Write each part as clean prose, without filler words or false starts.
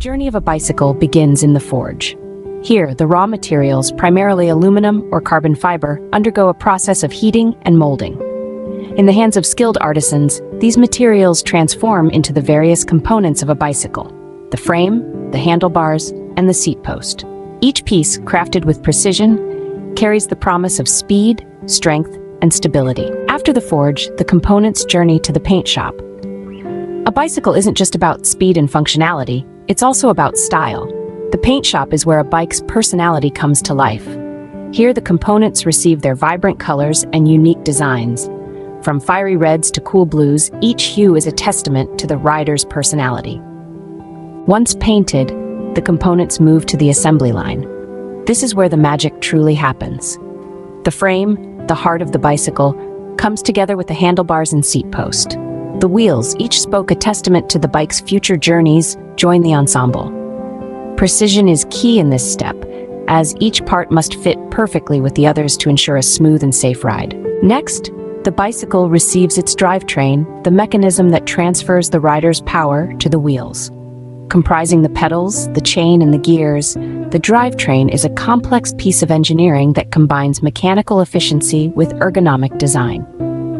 journey of a bicycle begins in the forge. Here, the raw materials, primarily aluminum or carbon fiber, undergo a process of heating and molding. In the hands of skilled artisans, these materials transform into the various components of a bicycle: the frame, the handlebars, and the seat post. Each piece, crafted with precision, carries the promise of speed, strength, and stability. After the forge, the components journey to the paint shop. A bicycle isn't just about speed and functionality, it's also about style. The paint shop is where a bike's personality comes to life. Here, the components receive their vibrant colors and unique designs. From fiery reds to cool blues, each hue is a testament to the rider's personality. Once painted, the components move to the assembly line. This is where the magic truly happens. The frame, the heart of the bicycle, comes together with the handlebars and seat post. The wheels, each spoke a testament to the bike's future journeys, join the ensemble. Precision is key in this step, as each part must fit perfectly with the others to ensure a smooth and safe ride. Next, the bicycle receives its drivetrain, the mechanism that transfers the rider's power to the wheels. Comprising the pedals, the chain, and the gears, the drivetrain is a complex piece of engineering that combines mechanical efficiency with ergonomic design.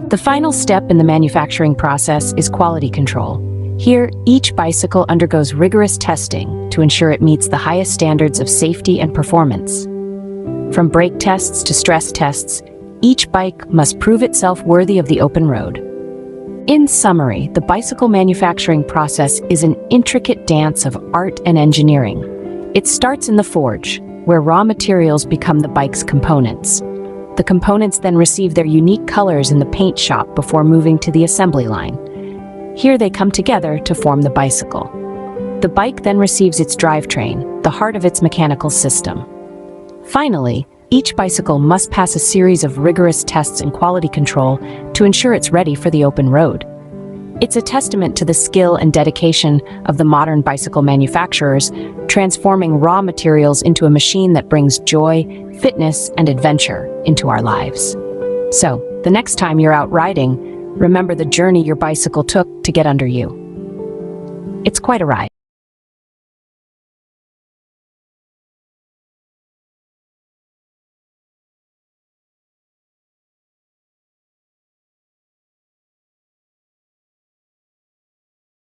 The final step in the manufacturing process is quality control. Here, each bicycle undergoes rigorous testing to ensure it meets the highest standards of safety and performance. From brake tests to stress tests, each bike must prove itself worthy of the open road. In summary, the bicycle manufacturing process is an intricate dance of art and engineering. It starts in the forge, where raw materials become the bike's components. The components then receive their unique colors in the paint shop before moving to the assembly line. Here they come together to form the bicycle. The bike then receives its drivetrain, the heart of its mechanical system. Finally, each bicycle must pass a series of rigorous tests and quality control to ensure it's ready for the open road. It's a testament to the skill and dedication of the modern bicycle manufacturers, transforming raw materials into a machine that brings joy, fitness, and adventure into our lives. So, the next time you're out riding, remember the journey your bicycle took to get under you. It's quite a ride.